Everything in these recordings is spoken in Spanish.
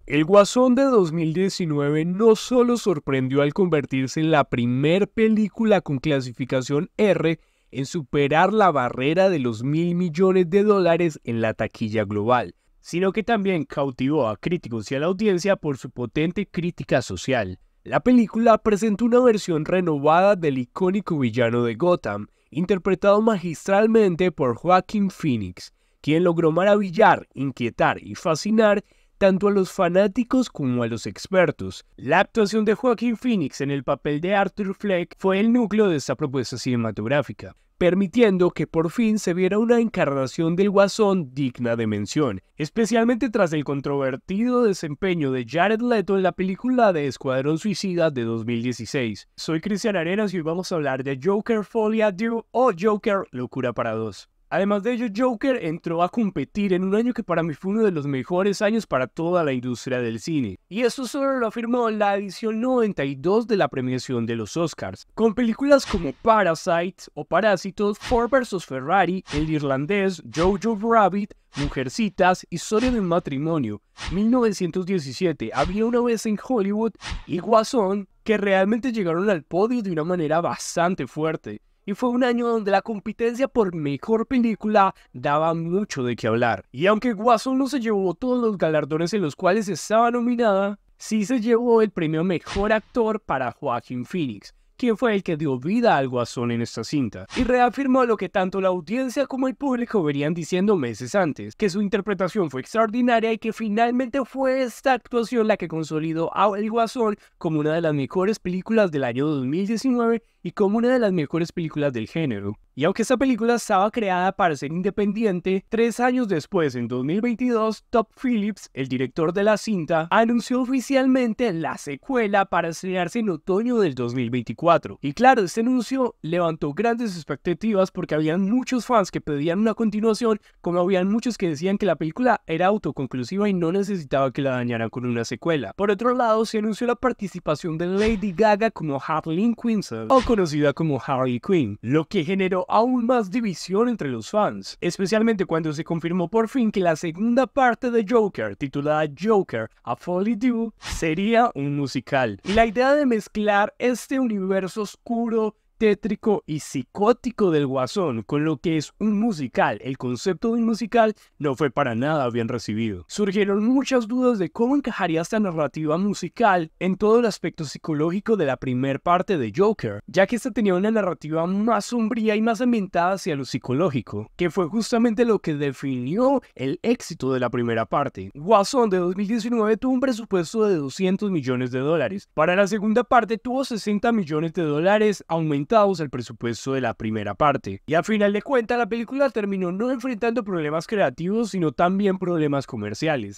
El Guasón de 2019 no solo sorprendió al convertirse en la primer película con clasificación R en superar la barrera de los $1.000 millones en la taquilla global, sino que también cautivó a críticos y a la audiencia por su potente crítica social. La película presentó una versión renovada del icónico villano de Gotham, interpretado magistralmente por Joaquin Phoenix, quien logró maravillar, inquietar y fascinar tanto a los fanáticos como a los expertos. La actuación de Joaquin Phoenix en el papel de Arthur Fleck fue el núcleo de esta propuesta cinematográfica, permitiendo que por fin se viera una encarnación del Guasón digna de mención, especialmente tras el controvertido desempeño de Jared Leto en la película de Escuadrón Suicida de 2016. Soy Cristian Arenas y hoy vamos a hablar de Joker Folie à Deux o Joker Locura para Dos. Además de ello, Joker entró a competir en un año que para mí fue uno de los mejores años para toda la industria del cine. Y esto solo lo afirmó la edición 92 de la premiación de los Oscars, con películas como Parasite o Parásitos, Ford vs Ferrari, El Irlandés, Jojo Rabbit, Mujercitas, Historia de un matrimonio, 1917, Había una vez en Hollywood y Guasón, que realmente llegaron al podio de una manera bastante fuerte. Y fue un año donde la competencia por mejor película daba mucho de qué hablar. Y aunque Guasón no se llevó todos los galardones en los cuales estaba nominada, sí se llevó el premio a Mejor Actor para Joaquin Phoenix, quien fue el que dio vida al Guasón en esta cinta, y reafirmó lo que tanto la audiencia como el público venían diciendo meses antes, que su interpretación fue extraordinaria y que finalmente fue esta actuación la que consolidó a El Guasón como una de las mejores películas del año 2019 y como una de las mejores películas del género. Y aunque esta película estaba creada para ser independiente, 3 años después, en 2022, Todd Phillips, el director de la cinta, anunció oficialmente la secuela para estrenarse en otoño del 2024. Y claro, este anuncio levantó grandes expectativas porque habían muchos fans que pedían una continuación, como habían muchos que decían que la película era autoconclusiva y no necesitaba que la dañaran con una secuela. Por otro lado, se anunció la participación de Lady Gaga como Harley Quinzel, o conocida como Harley Quinn, lo que generó aún más división entre los fans, especialmente cuando se confirmó por fin que la segunda parte de Joker, titulada Joker A Folie à Deux, sería un musical. Y la idea de mezclar este universo oscuro, tétrico y psicótico del Guasón con lo que es un musical, el concepto de un musical, no fue para nada bien recibido. Surgieron muchas dudas de cómo encajaría esta narrativa musical en todo el aspecto psicológico de la primera parte de Joker, ya que esta tenía una narrativa más sombría y más ambientada hacia lo psicológico, que fue justamente lo que definió el éxito de la primera parte. Guasón de 2019 tuvo un presupuesto de $200 millones. Para la segunda parte tuvo $60 millones, aumentando el presupuesto de la primera parte. Y a final de cuentas, la película terminó no enfrentando problemas creativos, sino también problemas comerciales.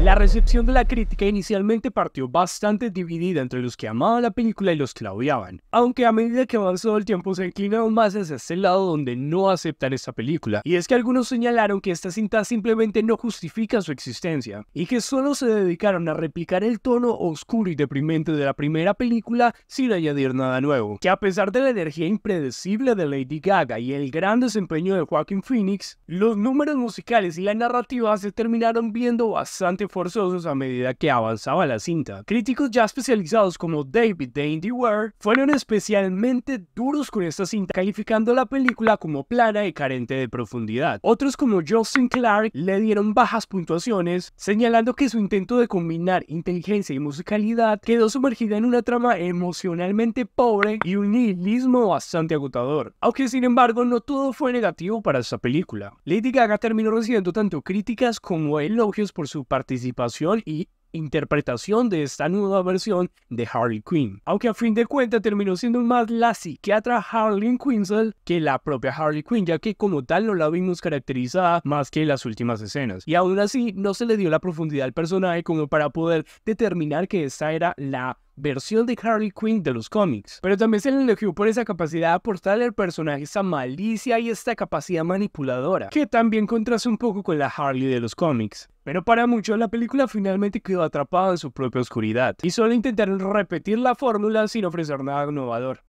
La recepción de la crítica inicialmente partió bastante dividida entre los que amaban la película y los que la odiaban, aunque a medida que avanzó el tiempo se inclinaron más hacia este lado donde no aceptan esta película, y es que algunos señalaron que esta cinta simplemente no justifica su existencia, y que solo se dedicaron a replicar el tono oscuro y deprimente de la primera película sin añadir nada nuevo, que a pesar de la energía impredecible de Lady Gaga y el gran desempeño de Joaquin Phoenix, los números musicales y la narrativa se terminaron viendo bastante forzosos a medida que avanzaba la cinta. Críticos ya especializados como David de IndieWire fueron especialmente duros con esta cinta, calificando la película como plana y carente de profundidad. Otros como Justin Clark le dieron bajas puntuaciones, señalando que su intento de combinar inteligencia y musicalidad quedó sumergida en una trama emocionalmente pobre y un nihilismo bastante agotador. Aunque sin embargo no todo fue negativo para esta película. Lady Gaga terminó recibiendo tanto críticas como elogios por su participación y interpretación de esta nueva versión de Harley Quinn, aunque a fin de cuentas terminó siendo más la psiquiatra Harley Quinzel que la propia Harley Quinn, ya que como tal no la vimos caracterizada más que en las últimas escenas, y aún así no se le dio la profundidad al personaje como para poder determinar que esta era la versión de Harley Quinn de los cómics, pero también se le elogió por esa capacidad de aportarle al personaje esa malicia y esta capacidad manipuladora, que también contrasta un poco con la Harley de los cómics. Pero para muchos la película finalmente quedó atrapada en su propia oscuridad, y solo intentaron repetir la fórmula sin ofrecer nada innovador.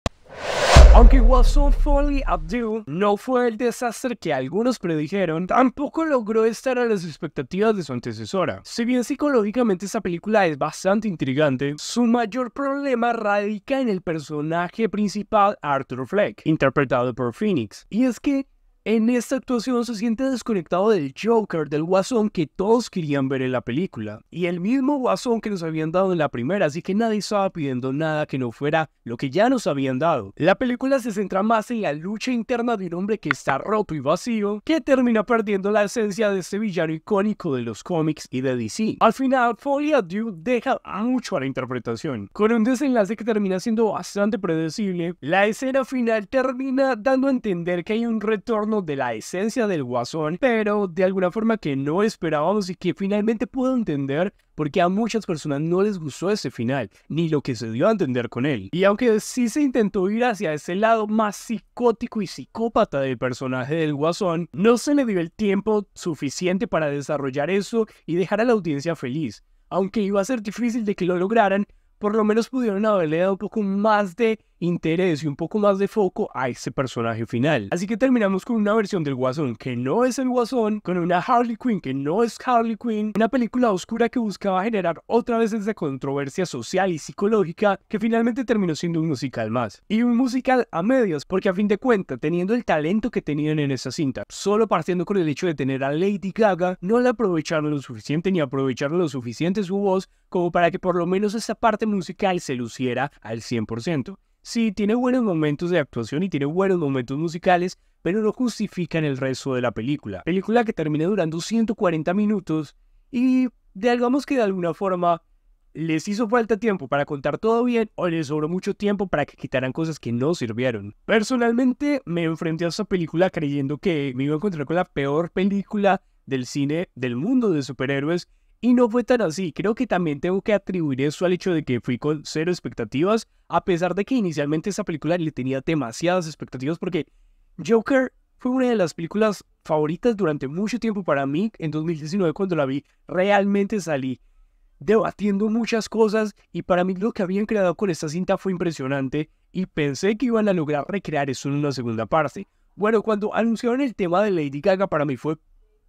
Aunque Guasón Folly Abdul no fue el desastre que algunos predijeron, tampoco logró estar a las expectativas de su antecesora. Si bien psicológicamente esta película es bastante intrigante, su mayor problema radica en el personaje principal Arthur Fleck, interpretado por Phoenix. Y es que en esta actuación se siente desconectado del Joker, del Guasón que todos querían ver en la película. Y el mismo Guasón que nos habían dado en la primera, así que nadie estaba pidiendo nada que no fuera lo que ya nos habían dado. La película se centra más en la lucha interna de un hombre que está roto y vacío, que termina perdiendo la esencia de este villano icónico de los cómics y de DC. Al final, Folly Adieu deja mucho a la interpretación. Con un desenlace que termina siendo bastante predecible, la escena final termina dando a entender que hay un retorno de la esencia del Guasón, pero de alguna forma que no esperábamos y que finalmente puedo entender porque a muchas personas no les gustó ese final, ni lo que se dio a entender con él. Y aunque sí se intentó ir hacia ese lado más psicótico y psicópata del personaje del Guasón, no se le dio el tiempo suficiente para desarrollar eso y dejar a la audiencia feliz. Aunque iba a ser difícil de que lo lograran, por lo menos pudieron haberle dado un poco más de interés y un poco más de foco a ese personaje final. Así que terminamos con una versión del Guasón que no es el Guasón, con una Harley Quinn que no es Harley Quinn, una película oscura que buscaba generar otra vez esa controversia social y psicológica que finalmente terminó siendo un musical más. Y un musical a medias, porque a fin de cuentas, teniendo el talento que tenían en esa cinta, solo partiendo con el hecho de tener a Lady Gaga, no la aprovecharon lo suficiente ni aprovecharon lo suficiente su voz como para que por lo menos esa parte musical se luciera al 100%. Sí, tiene buenos momentos de actuación y tiene buenos momentos musicales, pero no justifican el resto de la película. Película que termina durando 140 minutos y digamos que de alguna forma les hizo falta tiempo para contar todo bien o les sobró mucho tiempo para que quitaran cosas que no sirvieron. Personalmente me enfrenté a esta película creyendo que me iba a encontrar con la peor película del cine del mundo de superhéroes. Y no fue tan así. Creo que también tengo que atribuir eso al hecho de que fui con cero expectativas, a pesar de que inicialmente esa película le tenía demasiadas expectativas, porque Joker fue una de las películas favoritas durante mucho tiempo para mí. En 2019 cuando la vi, realmente salí debatiendo muchas cosas y para mí lo que habían creado con esta cinta fue impresionante y pensé que iban a lograr recrear eso en una segunda parte. Bueno, cuando anunciaron el tema de Lady Gaga para mí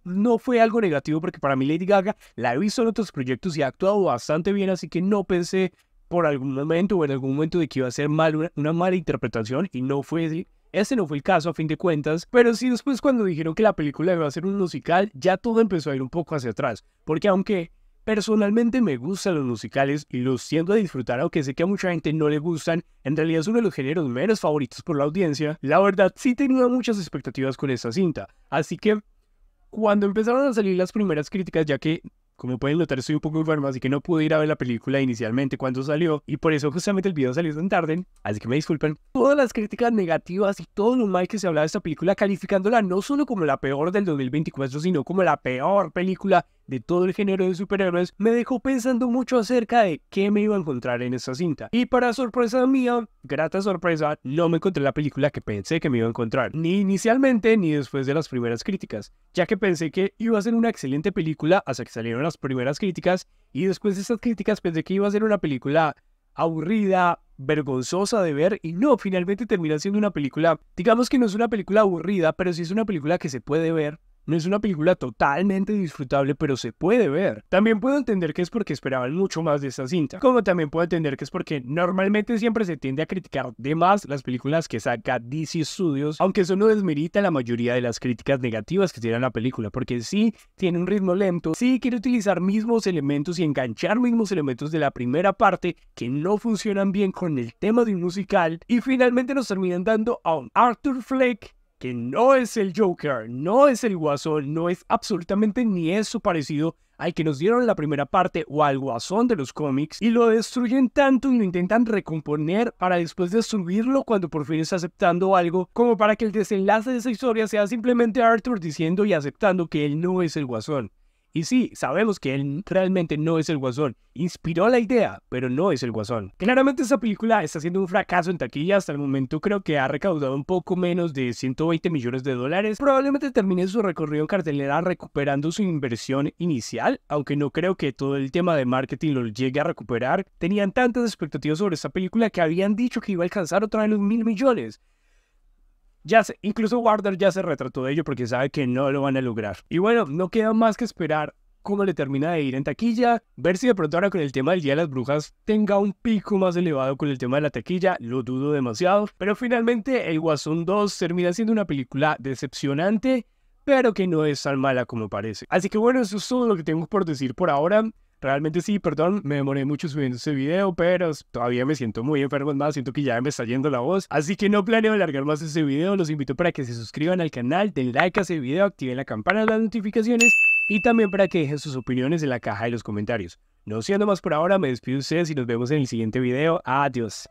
no fue algo negativo porque para mí Lady Gaga la he visto en otros proyectos y ha actuado bastante bien, así que no pensé por algún momento o en algún momento de que iba a ser una mala interpretación y no fue así. Ese no fue el caso a fin de cuentas, pero sí después cuando dijeron que la película iba a ser un musical, ya todo empezó a ir un poco hacia atrás, porque aunque personalmente me gustan los musicales y los tiendo a disfrutar, aunque sé que a mucha gente no le gustan, en realidad es uno de los géneros menos favoritos por la audiencia, la verdad sí tenía muchas expectativas con esta cinta, así que cuando empezaron a salir las primeras críticas, ya que, como pueden notar, estoy un poco enfermo, así que no pude ir a ver la película inicialmente cuando salió, y por eso justamente el video salió tan tarde, así que me disculpen. Todas las críticas negativas y todo lo mal que se hablaba de esta película, calificándola no solo como la peor del 2024, sino como la peor película de todo el género de superhéroes, me dejó pensando mucho acerca de qué me iba a encontrar en esta cinta. Y para sorpresa mía, grata sorpresa, no me encontré la película que pensé que me iba a encontrar, ni inicialmente ni después de las primeras críticas, ya que pensé que iba a ser una excelente película hasta que salieron las primeras críticas, y después de esas críticas pensé que iba a ser una película aburrida, vergonzosa de ver, y no, finalmente termina siendo una película, digamos que no es una película aburrida, pero sí es una película que se puede ver. No es una película totalmente disfrutable, pero se puede ver. También puedo entender que es porque esperaban mucho más de esta cinta, como también puedo entender que es porque normalmente siempre se tiende a criticar de más las películas que saca DC Studios, aunque eso no desmerita la mayoría de las críticas negativas que tiene la película, porque sí tiene un ritmo lento, sí quiere utilizar mismos elementos y enganchar mismos elementos de la primera parte que no funcionan bien con el tema de un musical, y finalmente nos terminan dando a un Arthur Fleck que no es el Joker, no es el Guasón, no es absolutamente ni eso parecido al que nos dieron en la primera parte o al Guasón de los cómics, y lo destruyen tanto y lo intentan recomponer para después destruirlo cuando por fin está aceptando algo, como para que el desenlace de esa historia sea simplemente Arthur diciendo y aceptando que él no es el Guasón. Y sí, sabemos que él realmente no es el Guasón. Inspiró la idea, pero no es el Guasón. Claramente esta película está siendo un fracaso en taquilla. Hasta el momento creo que ha recaudado un poco menos de 120 millones de dólares. Probablemente termine su recorrido en cartelera recuperando su inversión inicial, aunque no creo que todo el tema de marketing lo llegue a recuperar. Tenían tantas expectativas sobre esta película que habían dicho que iba a alcanzar otra vez los 1.000 millones. Incluso Warner ya se retrató de ello porque sabe que no lo van a lograr. Y bueno, no queda más que esperar cómo le termina de ir en taquilla, ver si de pronto ahora con el tema del Día de las Brujas tenga un pico más elevado con el tema de la taquilla, lo dudo demasiado, pero finalmente El Guasón 2 termina siendo una película decepcionante, pero que no es tan mala como parece. Así que bueno, eso es todo lo que tengo por decir por ahora. Realmente sí, perdón, me demoré mucho subiendo este video, pero todavía me siento muy enfermo, es más, siento que ya me está yendo la voz. Así que no planeo alargar más este video, los invito para que se suscriban al canal, den like a este video, activen la campana de las notificaciones y también para que dejen sus opiniones en la caja de los comentarios. No siendo más por ahora, me despido de ustedes y nos vemos en el siguiente video. Adiós.